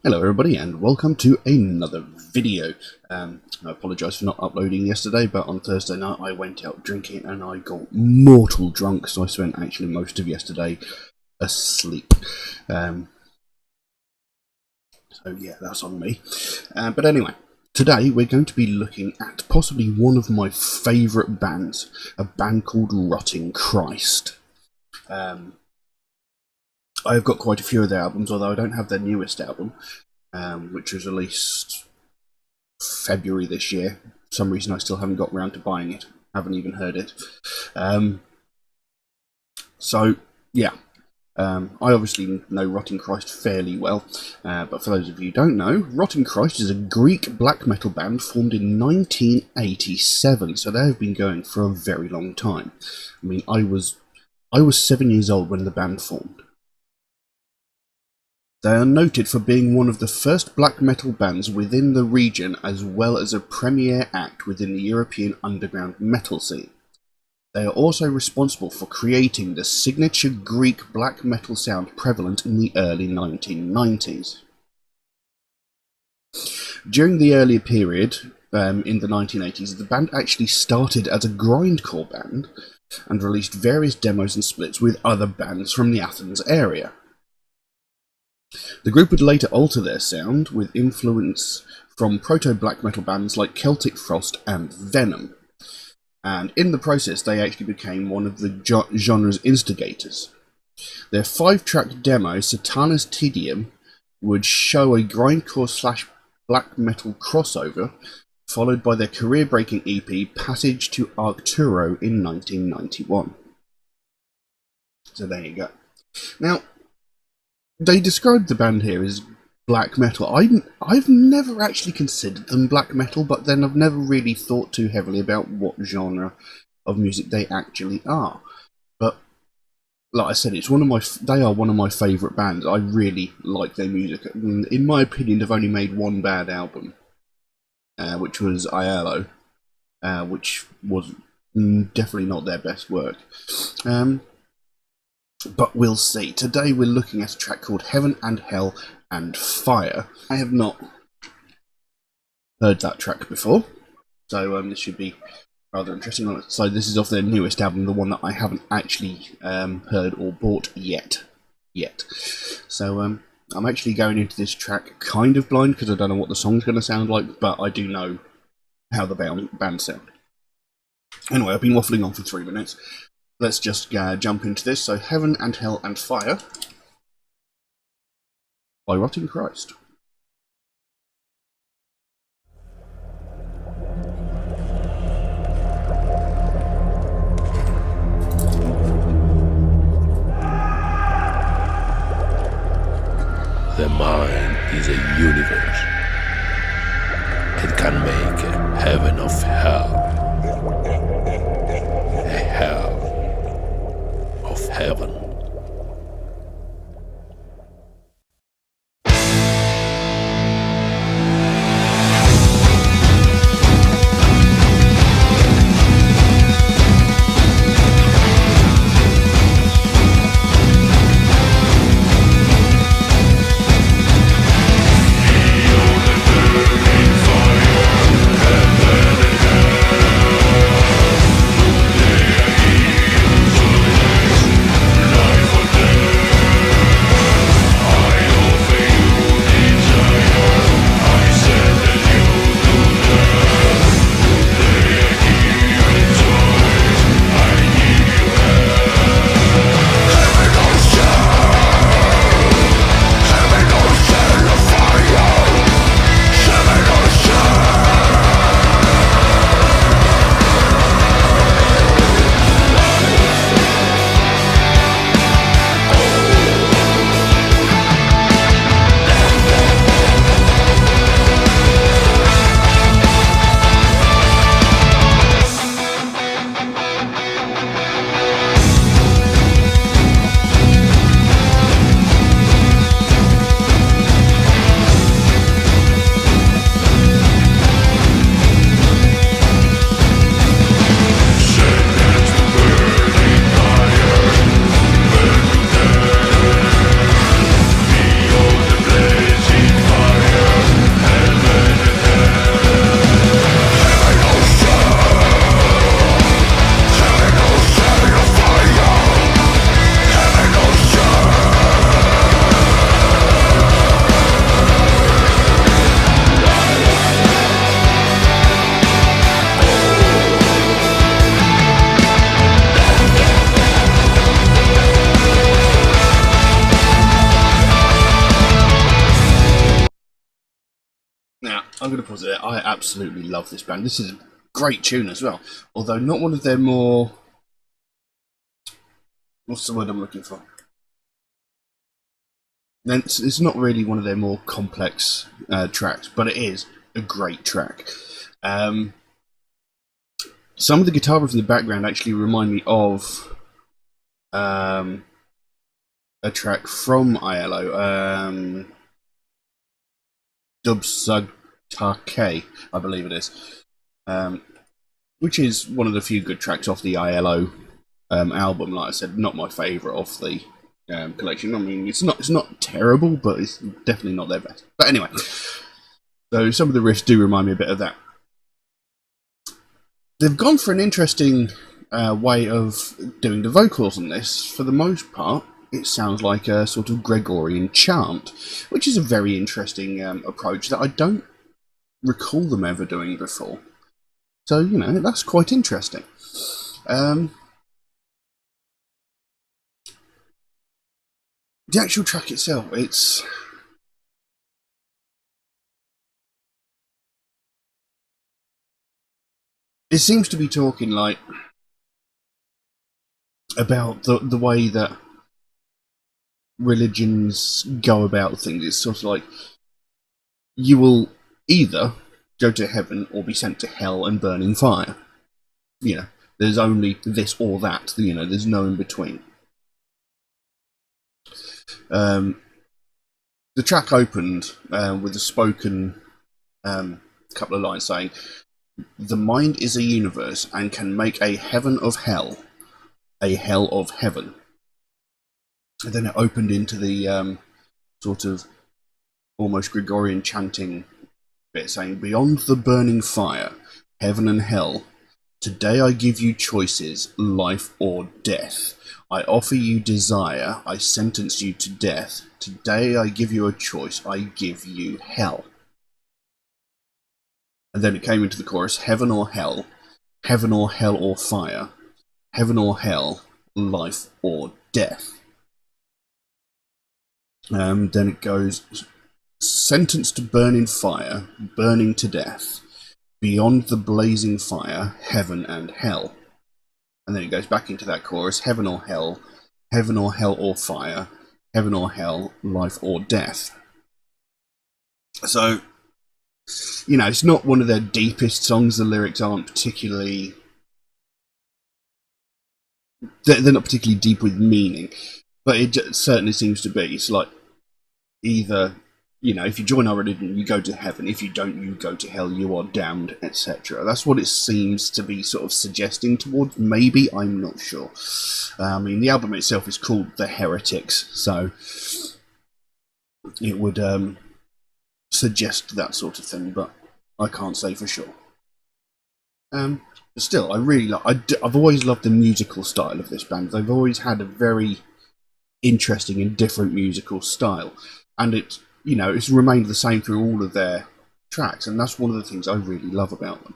Hello everybody and welcome to another video. I apologise for not uploading yesterday, but on Thursday night I went out drinking and I got mortal drunk, so I spent actually most of yesterday asleep. So yeah, that's on me. But anyway, today we're going to be looking at possibly one of my favourite bands, a band called Rotting Christ. I've got quite a few of their albums, although I don't have their newest album, which was released February this year. For some reason I still haven't got round to buying it, haven't even heard it. So, yeah, I obviously know Rotting Christ fairly well, but for those of you who don't know, Rotting Christ is a Greek black metal band formed in 1987, so they have been going for a very long time. I mean, I was 7 years old when the band formed. They are noted for being one of the first black metal bands within the region, as well as a premier act within the European underground metal scene. They are also responsible for creating the signature Greek black metal sound prevalent in the early 1990s. During the earlier period, in the 1980s, the band actually started as a grindcore band and released various demos and splits with other bands from the Athens area. The group would later alter their sound with influence from proto-black metal bands like Celtic Frost and Venom, and in the process they actually became one of the genre's instigators. Their 5-track demo, Satanus Tedium, would show a grindcore / black metal crossover, followed by their career-breaking EP Passage to Arcturo in 1991. So there you go. Now, they described the band here as black metal. I've never actually considered them black metal, but then I've never really thought too heavily about what genre of music they actually are. But like I said, they are one of my favourite bands. I really like their music. In my opinion, they've only made one bad album, which was Aiello, which was definitely not their best work. But we'll see. Today we're looking at a track called Heaven and Hell and Fire. I have not heard that track before, so this should be rather interesting. So this is off their newest album, the one that I haven't actually heard or bought yet. So I'm actually going into this track kind of blind because I don't know what the song's going to sound like, but I do know how the band sound. Anyway, I've been waffling on for 3 minutes. Let's just jump into this. So, Heaven and Hell and Fire by Rotting Christ. The mind is a universe. It can make a heaven of hell, a hell of heaven. No I'm going to pause it there. I absolutely love this band. This is a great tune as well. Although not one of their more... What's the word I'm looking for? It's not really one of their more complex tracks, but it is a great track. Some of the guitar riffs in the background actually remind me of a track from ILO, Dubsug Take, I believe it is, which is one of the few good tracks off the ILO album. Like I said, not my favourite off the collection. I mean, it's not terrible, but it's definitely not their best. But anyway, so some of the riffs do remind me a bit of that. They've gone for an interesting way of doing the vocals on this. For the most part, it sounds like a sort of Gregorian chant, which is a very interesting approach that I don't recall them ever doing before. So, you know, that's quite interesting. The actual track itself, it seems to be talking like about the way that religions go about things. It's sort of like you will either go to heaven or be sent to hell and burn in fire. You know, there's only this or that. You know, there's no in between. The track opened with a spoken couple of lines saying, "The mind is a universe and can make a heaven of hell, a hell of heaven." And then it opened into the sort of almost Gregorian chanting bit saying, "Beyond the burning fire, heaven and hell, today I give you choices, life or death. I offer you desire, I sentence you to death. Today I give you a choice, I give you hell." And then it came into the chorus, heaven or hell or fire, heaven or hell, life or death. Then it goes, sentenced to burn in fire, burning to death. Beyond the blazing fire, heaven and hell. And then it goes back into that chorus, heaven or hell or fire, heaven or hell, life or death. So, you know, it's not one of their deepest songs. The lyrics aren't particularly... They're not particularly deep with meaning. But it certainly seems to be. It's like, either, you know, if you join our religion, you go to heaven. If you don't, you go to hell. You are damned, etc. That's what it seems to be sort of suggesting towards. Maybe, I'm not sure. I mean, the album itself is called The Heretics, so it would suggest that sort of thing, but I can't say for sure. But still, I really I've always loved the musical style of this band. They've always had a very interesting and different musical style, and it's remained the same through all of their tracks, and that's one of the things I really love about them.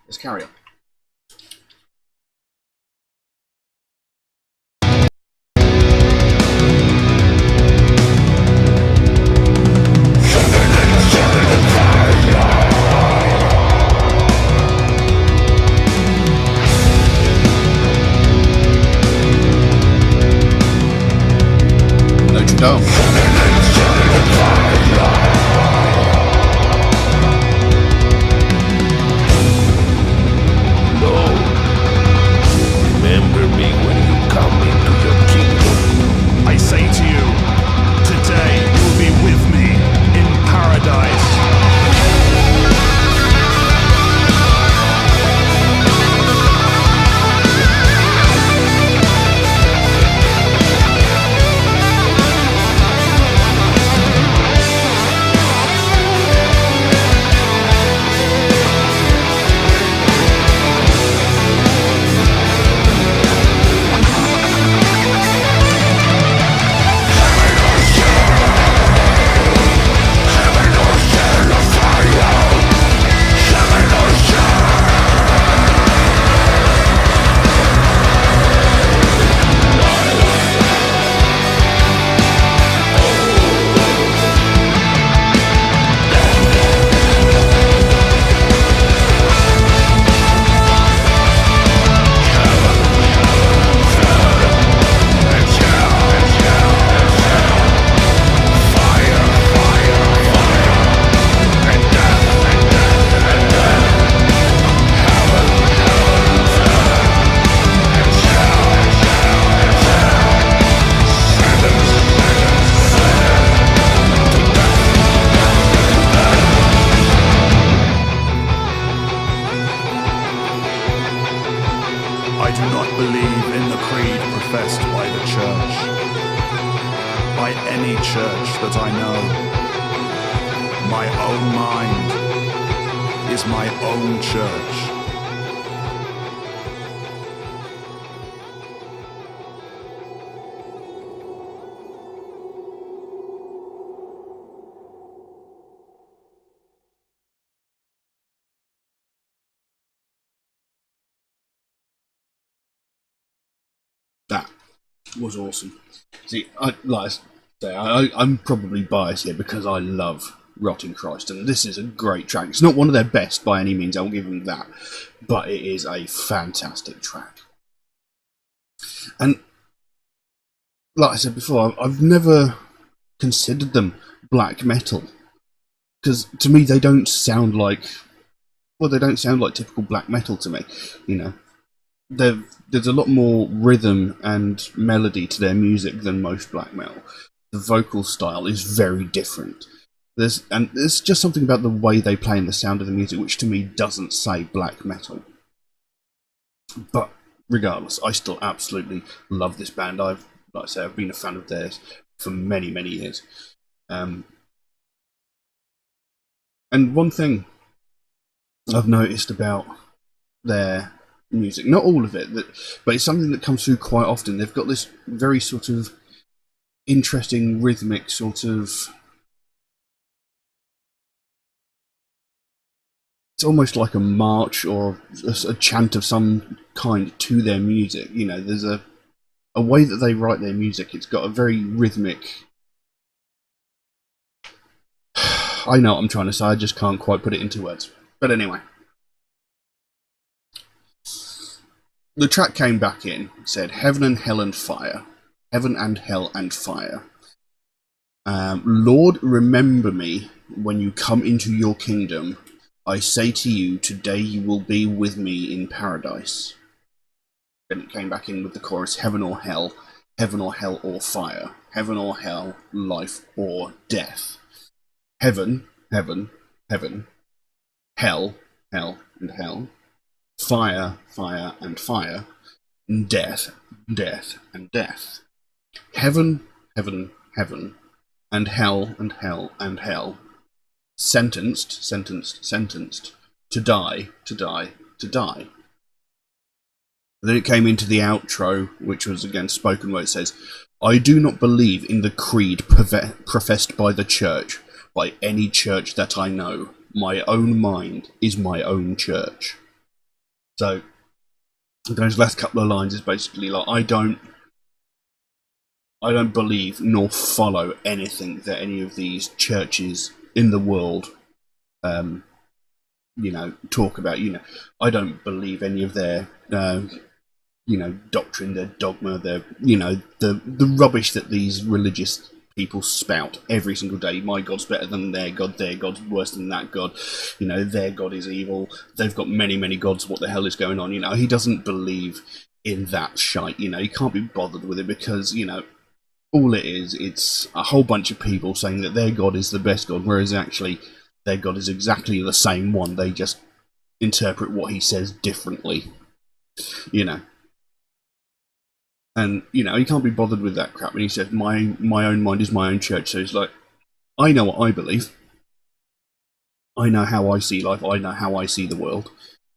Let's carry on. Notre Dame. professed by the church, by any church that I know. My own mind is my own church. That was awesome. See, I'm probably biased here because I love Rotting Christ, and this is a great track. It's not one of their best by any means, I'll give them that, but it is a fantastic track. And like I said before, I've never considered them black metal, because to me they don't sound like typical black metal to me. You know, there's a lot more rhythm and melody to their music than most black metal. The vocal style is very different. There's just something about the way they play and the sound of the music which to me doesn't say black metal. But regardless, I still absolutely love this band. Like I say, I've been a fan of theirs for many, many years. And one thing I've noticed about their music, not all of it, but it's something that comes through quite often. They've got this very sort of interesting rhythmic sort of, it's almost like a march or a chant of some kind to their music. You know, there's a way that they write their music. It's got a very rhythmic, I know what I'm trying to say, I just can't quite put it into words. But anyway, the track came back in, said Heaven and Hell and Fire. Heaven and Hell and Fire. Lord, remember me when you come into your kingdom. I say to you, today you will be with me in paradise. Then it came back in with the chorus, heaven or hell or fire. Heaven or hell, life or death. Heaven, heaven, heaven. Hell, hell and hell. Fire, fire and fire. Death, death and death. Heaven, heaven, heaven. And hell and hell and hell. Sentenced, sentenced, sentenced. To die, to die, to die. Then it came into the outro, which was again spoken, where it says, I do not believe in the creed professed by the church, by any church that I know. My own mind is my own church. So, those last couple of lines is basically like, I don't believe nor follow anything that any of these churches in the world, talk about. I don't believe any of their, doctrine, their dogma, their, the rubbish that these religious people spout every single day. My God's better than their God's worse than that God. Their God is evil. They've got many, many gods. What the hell is going on? He doesn't believe in that shite. He can't be bothered with it because, all it is, it's a whole bunch of people saying that their God is the best God, whereas actually their God is exactly the same one. They just interpret what he says differently, And, he can't be bothered with that crap. And he says, my own mind is my own church. So he's like, I know what I believe. I know how I see life. I know how I see the world.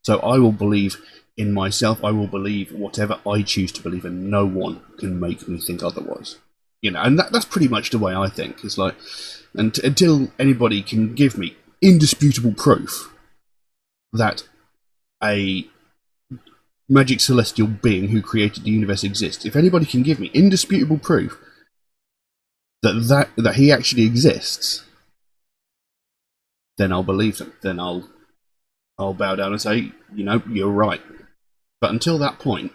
So I will believe in myself. I will believe whatever I choose to believe, and no one can make me think otherwise. And that's pretty much the way I think. It's like, and until anybody can give me indisputable proof that a magic celestial being who created the universe exists, if anybody can give me indisputable proof that he actually exists, then I'll believe them. Then I'll bow down and say, you're right. But until that point,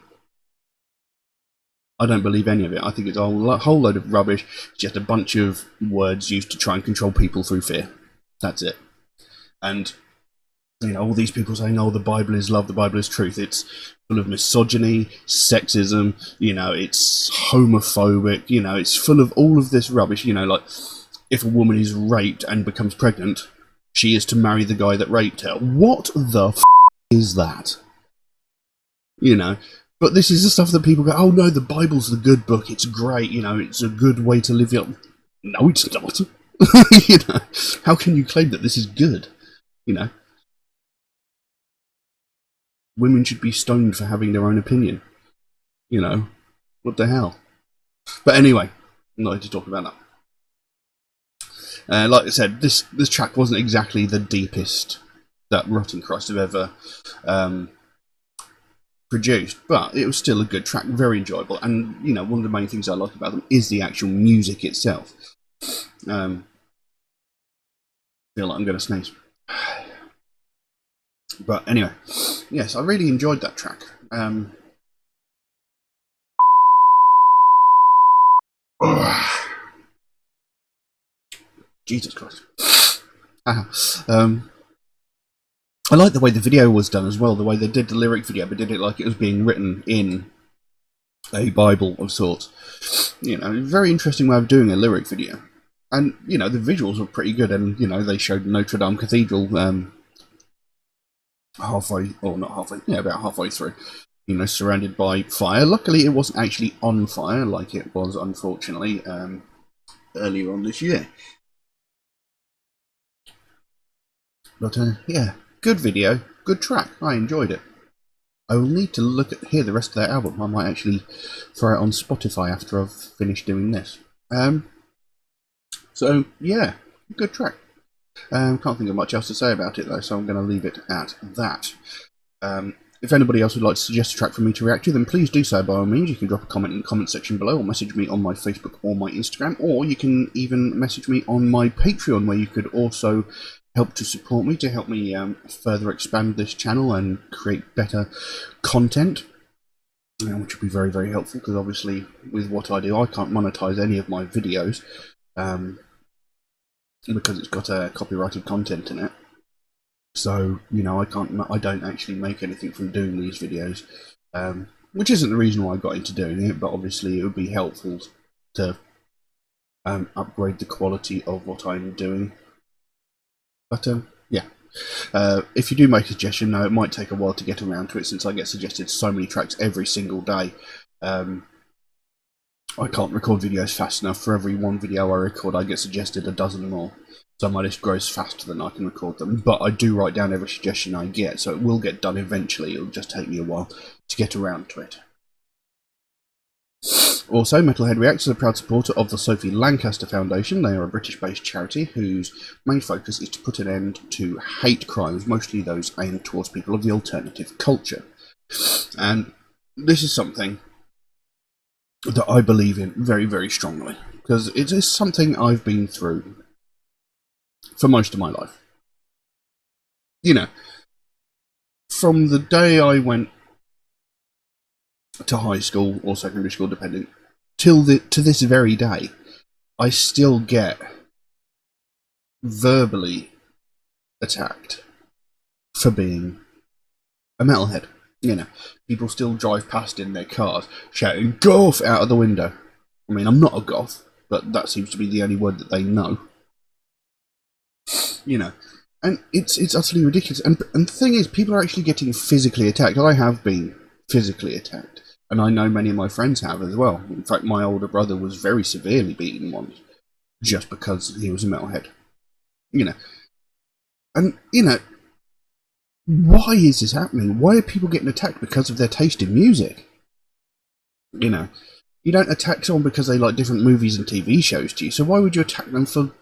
I don't believe any of it. I think it's a whole load of rubbish. It's just a bunch of words used to try and control people through fear. That's it. And, all these people saying, the Bible is love, the Bible is truth. It's full of misogyny, sexism, it's homophobic, it's full of all of this rubbish. Like, if a woman is raped and becomes pregnant, she is to marry the guy that raped her. What the is that? But this is the stuff that people go, oh no, the Bible's the good book, it's great, you know, it's a good way to live your... No, it's not. You know, how can you claim that this is good? You know, women should be stoned for having their own opinion. You know, what the hell? But anyway, I'm not going to talk about that. Like I said, this track wasn't exactly the deepest that Rotting Christ have ever produced, but it was still a good track, very enjoyable. And you know, one of the main things I like about them is the actual music itself. Feel like I'm going to sneeze. But anyway, yes, I really enjoyed that track. Jesus Christ. I like the way the video was done as well, the way they did the lyric video, but did it like it was being written in a Bible of sorts. You know, very interesting way of doing a lyric video. And, you know, the visuals were pretty good, and, you know, they showed Notre Dame Cathedral about halfway through, you know, surrounded by fire. Luckily, it wasn't actually on fire like it was, unfortunately, earlier on this year. But, yeah, good video, good track. I enjoyed it. I will need to hear the rest of their album. I might actually throw it on Spotify after I've finished doing this. So, yeah, good track. Can't think of much else to say about it, though, so I'm going to leave it at that. If anybody else would like to suggest a track for me to react to, then please do so by all means. You can drop a comment in the comment section below, or message me on my Facebook or my Instagram, or you can even message me on my Patreon, where you could also help to support me, to help me further expand this channel and create better content, which would be very, very helpful, because obviously with what I do, I can't monetize any of my videos, because it's got copyrighted content in it. So, you know, I don't actually make anything from doing these videos, which isn't the reason why I got into doing it, but obviously it would be helpful to upgrade the quality of what I'm doing. But, yeah. If you do make a suggestion, no, it might take a while to get around to it, since I get suggested so many tracks every single day. I can't record videos fast enough. For every one video I record, I get suggested a dozen more. So my list grows faster than I can record them. But I do write down every suggestion I get, so it will get done eventually. It'll just take me a while to get around to it. Also, Metalhead Reacts is a proud supporter of the Sophie Lancaster Foundation. They are a British-based charity whose main focus is to put an end to hate crimes, mostly those aimed towards people of the alternative culture. And this is something that I believe in very, very strongly, because it is something I've been through for most of my life. You know, from the day I went to high school or secondary school, depending, to this very day, I still get verbally attacked for being a metalhead. You know, people still drive past in their cars shouting "goth" out of the window. I mean, I'm not a goth, but that seems to be the only word that they know. You know, and it's utterly ridiculous. And the thing is, people are actually getting physically attacked. I have been physically attacked, and I know many of my friends have as well. In fact, my older brother was very severely beaten once, just because he was a metalhead. You know, and you know, why is this happening? Why are people getting attacked because of their taste in music? You know, you don't attack someone because they like different movies and TV shows to you, so why would you attack them for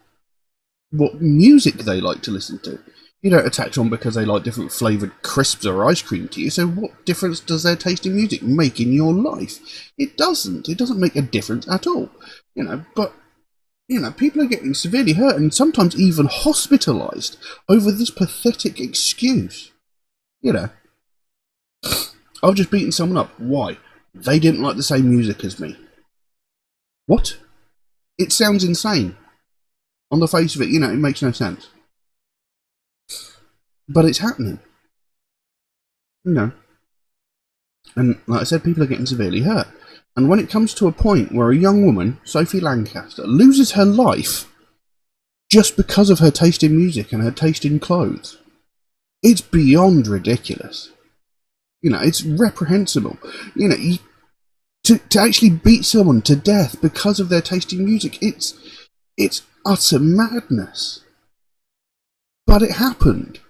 what music they like to listen to? You don't attack someone because they like different flavoured crisps or ice cream to you, so what difference does their taste in music make in your life? It doesn't. It doesn't make a difference at all. You know, but, you know, people are getting severely hurt and sometimes even hospitalised over this pathetic excuse. You know, I've just beaten someone up. Why? They didn't like the same music as me. What? It sounds insane. On the face of it, you know, it makes no sense. But it's happening. You know. And like I said, people are getting severely hurt. And when it comes to a point where a young woman, Sophie Lancaster, loses her life just because of her taste in music and her taste in clothes, it's beyond ridiculous. You know, it's reprehensible. You know, to actually beat someone to death because of their taste in music, it's utter madness. But it happened.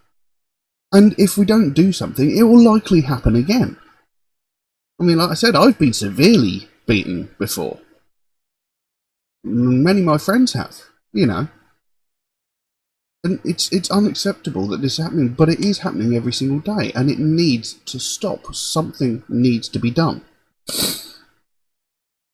And if we don't do something, it will likely happen again. I mean, like I said, I've been severely beaten before. Many of my friends have, you know. And it's unacceptable that this is happening, but it is happening every single day, and it needs to stop. Something needs to be done.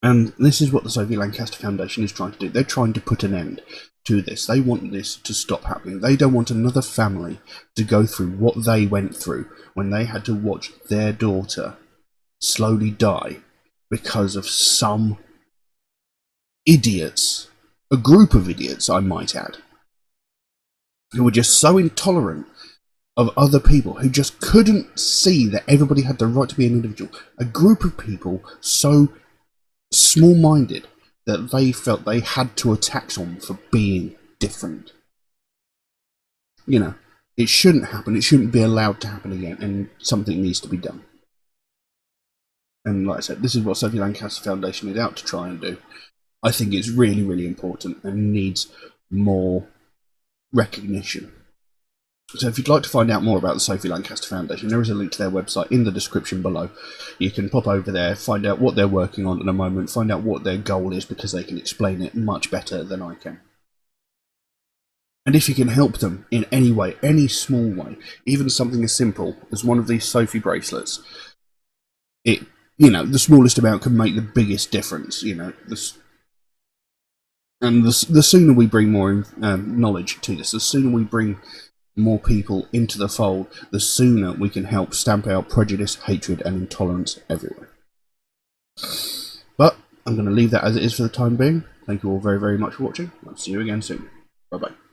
And this is what the Sophie Lancaster Foundation is trying to do. They're trying to put an end to this. They want this to stop happening. They don't want another family to go through what they went through when they had to watch their daughter slowly die because of some idiots, a group of idiots, I might add, who were just so intolerant of other people, who just couldn't see that everybody had the right to be an individual. A group of people so small-minded that they felt they had to attack someone for being different. You know, it shouldn't happen. It shouldn't be allowed to happen again, and something needs to be done. And like I said, this is what Sophie Lancaster Foundation is out to try and do. I think it's really, really important and needs more recognition. So if you'd like to find out more about the Sophie Lancaster Foundation, there is a link to their website in the description below. You can pop over there, find out what they're working on at the moment, find out what their goal is, because they can explain it much better than I can. And if you can help them in any way, any small way, even something as simple as one of these Sophie bracelets, it, you know, the smallest amount can make the biggest difference, you know. And the sooner we bring more knowledge to this, the sooner we bring more people into the fold, the sooner we can help stamp out prejudice, hatred, and intolerance everywhere. But I'm going to leave that as it is for the time being. Thank you all very, very much for watching. I'll see you again soon. Bye-bye.